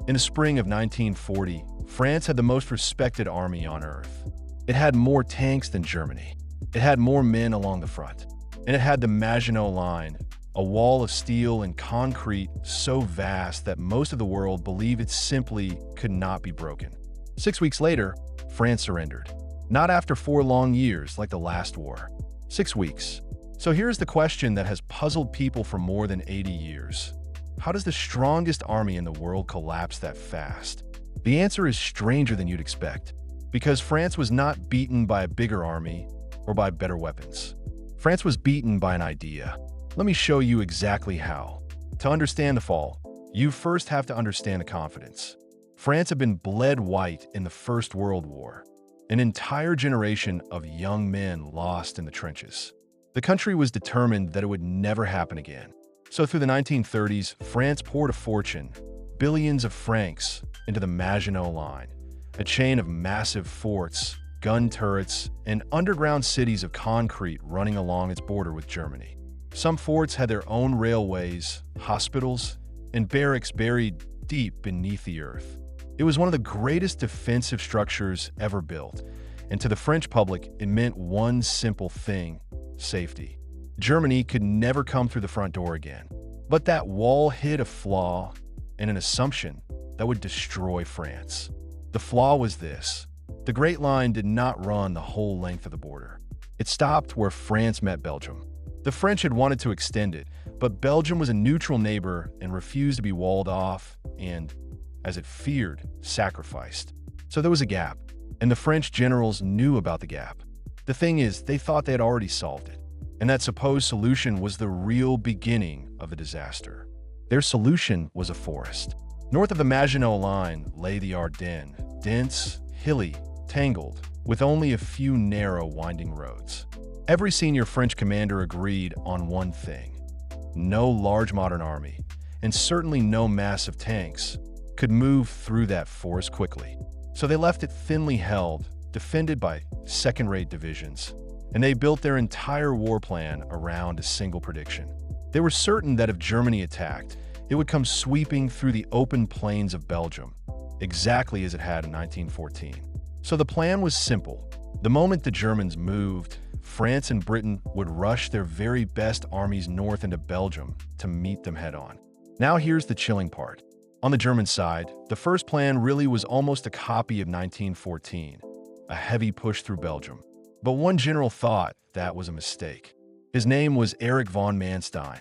In the spring of 1940, France had the most respected army on Earth. It had more tanks than Germany. It had more men along the front. And it had the Maginot Line, a wall of steel and concrete so vast that most of the world believed it simply could not be broken. 6 weeks later, France surrendered. Not after 4 long years like the last war. 6 weeks. So here's the question that has puzzled people for more than 80 years. How does the strongest army in the world collapse that fast? The answer is stranger than you'd expect, because France was not beaten by a bigger army or by better weapons. France was beaten by an idea. Let me show you exactly how. To understand the fall, you first have to understand the confidence. France had been bled white in the First World War. An entire generation of young men lost in the trenches. The country was determined that it would never happen again. So through the 1930s, France poured a fortune, billions of francs, into the Maginot Line, a chain of massive forts, gun turrets, and underground cities of concrete running along its border with Germany. Some forts had their own railways, hospitals, and barracks buried deep beneath the earth. It was one of the greatest defensive structures ever built, and to the French public, it meant one simple thing: safety. Germany could never come through the front door again. But that wall hid a flaw and an assumption that would destroy France. The flaw was this: the Great Line did not run the whole length of the border. It stopped where France met Belgium. The French had wanted to extend it, but Belgium was a neutral neighbor and refused to be walled off and, as it feared, sacrificed. So there was a gap, and the French generals knew about the gap. The thing is, they thought they had already solved it, and that supposed solution was the real beginning of a disaster. Their solution was a forest. North of the Maginot Line lay the Ardennes, dense, hilly, tangled, with only a few narrow, winding roads. Every senior French commander agreed on one thing: no large modern army, and certainly no massive tanks, could move through that forest quickly. So they left it thinly held, defended by second-rate divisions, and they built their entire war plan around a single prediction. They were certain that if Germany attacked, it would come sweeping through the open plains of Belgium, exactly as it had in 1914. So the plan was simple. The moment the Germans moved, France and Britain would rush their very best armies north into Belgium to meet them head-on. Now here's the chilling part. On the German side, the first plan really was almost a copy of 1914, a heavy push through Belgium. But one general thought that was a mistake. His name was Erich von Manstein,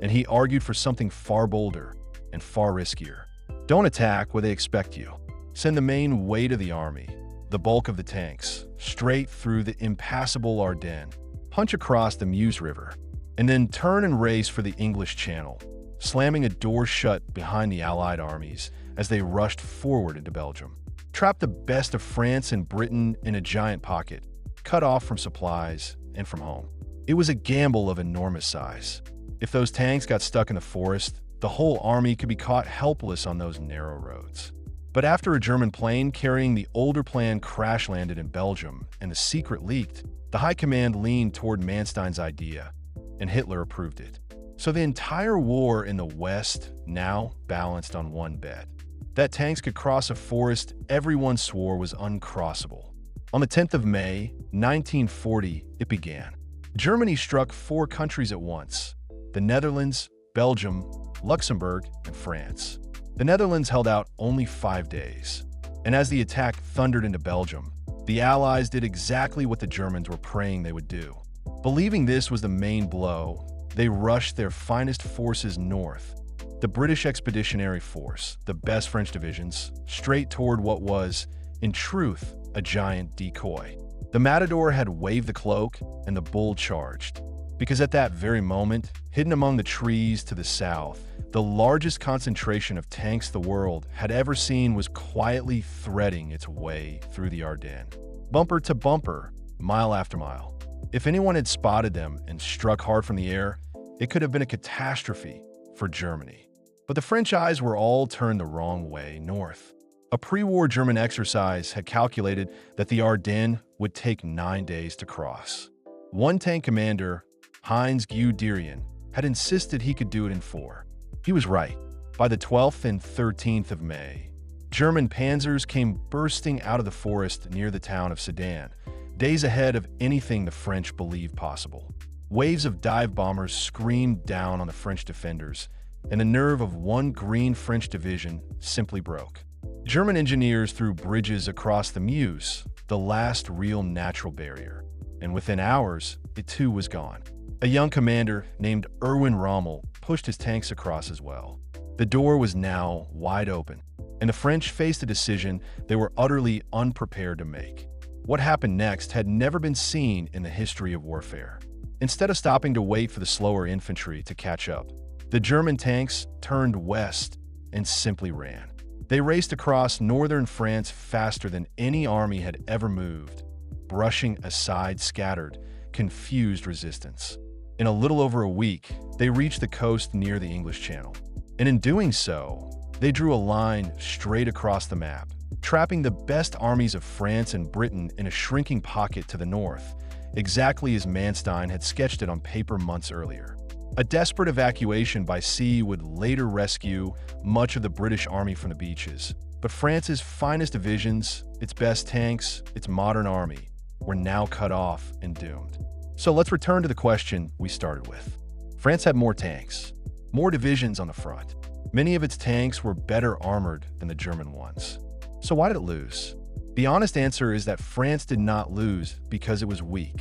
and he argued for something far bolder and far riskier. Don't attack where they expect you. Send the main weight of the army, the bulk of the tanks, straight through the impassable Ardennes, punch across the Meuse River, and then turn and race for the English Channel, slamming a door shut behind the Allied armies as they rushed forward into Belgium. Trap the best of France and Britain in a giant pocket, cut off from supplies and from home. It was a gamble of enormous size. If those tanks got stuck in the forest, the whole army could be caught helpless on those narrow roads. But after a German plane carrying the older plan crash-landed in Belgium and the secret leaked, the High Command leaned toward Manstein's idea, and Hitler approved it. So the entire war in the West now balanced on one bet. That tanks could cross a forest everyone swore was uncrossable. On the 10th of May, 1940, it began. Germany struck 4 countries at once: the Netherlands, Belgium, Luxembourg, and France. The Netherlands held out only 5 days. And as the attack thundered into Belgium, the Allies did exactly what the Germans were praying they would do. Believing this was the main blow, they rushed their finest forces north, the British Expeditionary Force, the best French divisions, straight toward what was, in truth, a giant decoy. The Matador had waved the cloak, and the bull charged. Because at that very moment, hidden among the trees to the south, the largest concentration of tanks the world had ever seen was quietly threading its way through the Ardennes, bumper to bumper, mile after mile. If anyone had spotted them and struck hard from the air, it could have been a catastrophe for Germany. But the French eyes were all turned the wrong way, north. A pre-war German exercise had calculated that the Ardennes would take 9 days to cross. One tank commander, Guderian, had insisted he could do it in 4. He was right. By the 12th and 13th of May, German panzers came bursting out of the forest near the town of Sedan, days ahead of anything the French believed possible. Waves of dive bombers screamed down on the French defenders, and the nerve of one green French division simply broke. German engineers threw bridges across the Meuse, the last real natural barrier, and within hours, it too was gone. A young commander named Erwin Rommel pushed his tanks across as well. The door was now wide open, and the French faced a decision they were utterly unprepared to make. What happened next had never been seen in the history of warfare. Instead of stopping to wait for the slower infantry to catch up, the German tanks turned west and simply ran. They raced across northern France faster than any army had ever moved, brushing aside scattered, confused resistance. In a little over a week, they reached the coast near the English Channel. And in doing so, they drew a line straight across the map, trapping the best armies of France and Britain in a shrinking pocket to the north, exactly as Manstein had sketched it on paper months earlier. A desperate evacuation by sea would later rescue much of the British army from the beaches, but France's finest divisions, its best tanks, its modern army, were now cut off and doomed. So let's return to the question we started with. France had more tanks, more divisions on the front. Many of its tanks were better armored than the German ones. So why did it lose? The honest answer is that France did not lose because it was weak.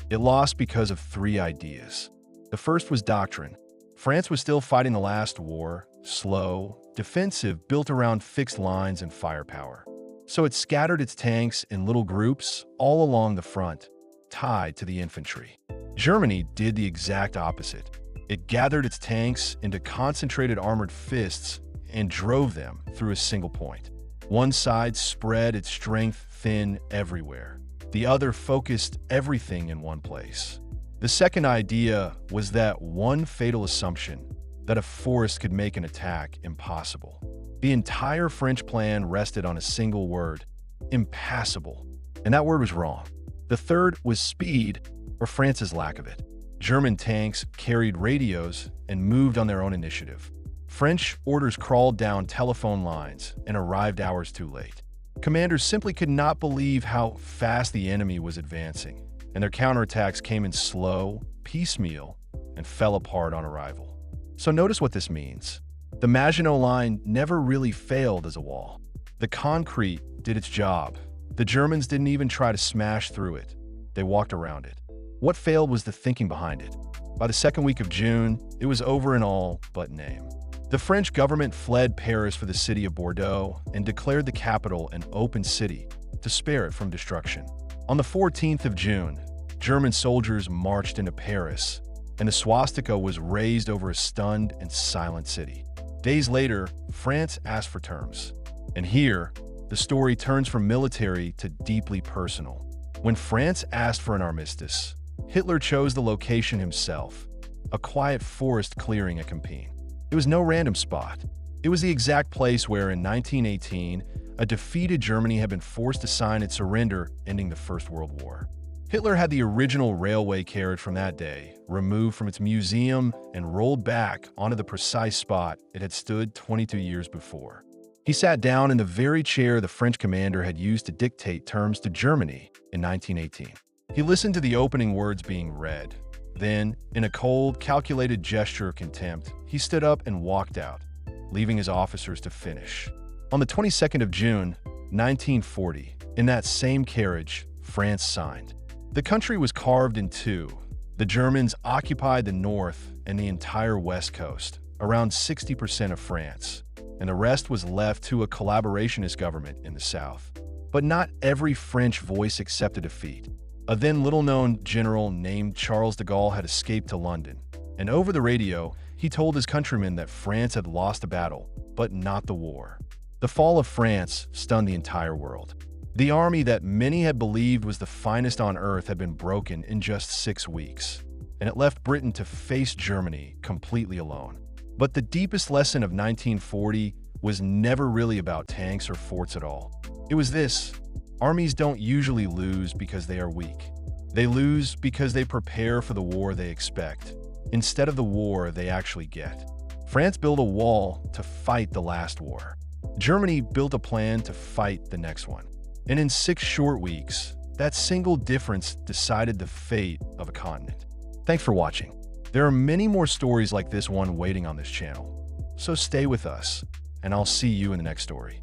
It lost because of three ideas. The first was doctrine. France was still fighting the last war, slow, defensive, built around fixed lines and firepower. So it scattered its tanks in little groups all along the front, tied to the infantry. Germany did the exact opposite. It gathered its tanks into concentrated armored fists and drove them through a single point. One side spread its strength thin everywhere. The other focused everything in one place. The second idea was that one fatal assumption, that a forest could make an attack impossible. The entire French plan rested on a single word, impassable, and that word was wrong. The third was speed, or France's lack of it. German tanks carried radios and moved on their own initiative. French orders crawled down telephone lines and arrived hours too late. Commanders simply could not believe how fast the enemy was advancing, and their counterattacks came in slow, piecemeal, and fell apart on arrival. So notice what this means. The Maginot Line never really failed as a wall. The concrete did its job. The Germans didn't even try to smash through it. They walked around it. What failed was the thinking behind it. By the second week of June, it was over in all but name. The French government fled Paris for the city of Bordeaux and declared the capital an open city to spare it from destruction. On the 14th of June, German soldiers marched into Paris, and the swastika was raised over a stunned and silent city. Days later, France asked for terms. And here, the story turns from military to deeply personal. When France asked for an armistice, Hitler chose the location himself, a quiet forest clearing at Compiegne. It was no random spot. It was the exact place where, in 1918, a defeated Germany had been forced to sign its surrender, ending the First World War. Hitler had the original railway carriage from that day removed from its museum and rolled back onto the precise spot it had stood 22 years before. He sat down in the very chair the French commander had used to dictate terms to Germany in 1918. He listened to the opening words being read. Then, in a cold, calculated gesture of contempt, he stood up and walked out, leaving his officers to finish. On the 22nd of June, 1940, in that same carriage, France signed. The country was carved in two. The Germans occupied the north and the entire west coast, around 60% of France, and the rest was left to a collaborationist government in the south. But not every French voice accepted defeat. A then little-known general named Charles de Gaulle had escaped to London, and over the radio, he told his countrymen that France had lost the battle, but not the war. The fall of France stunned the entire world. The army that many had believed was the finest on earth had been broken in just 6 weeks, and it left Britain to face Germany completely alone. But the deepest lesson of 1940 was never really about tanks or forts at all. It was this: armies don't usually lose because they are weak. They lose because they prepare for the war they expect, instead of the war they actually get. France built a wall to fight the last war. Germany built a plan to fight the next one. And in 6 short weeks, that single difference decided the fate of a continent. Thanks for watching. There are many more stories like this one waiting on this channel. So stay with us, and I'll see you in the next story.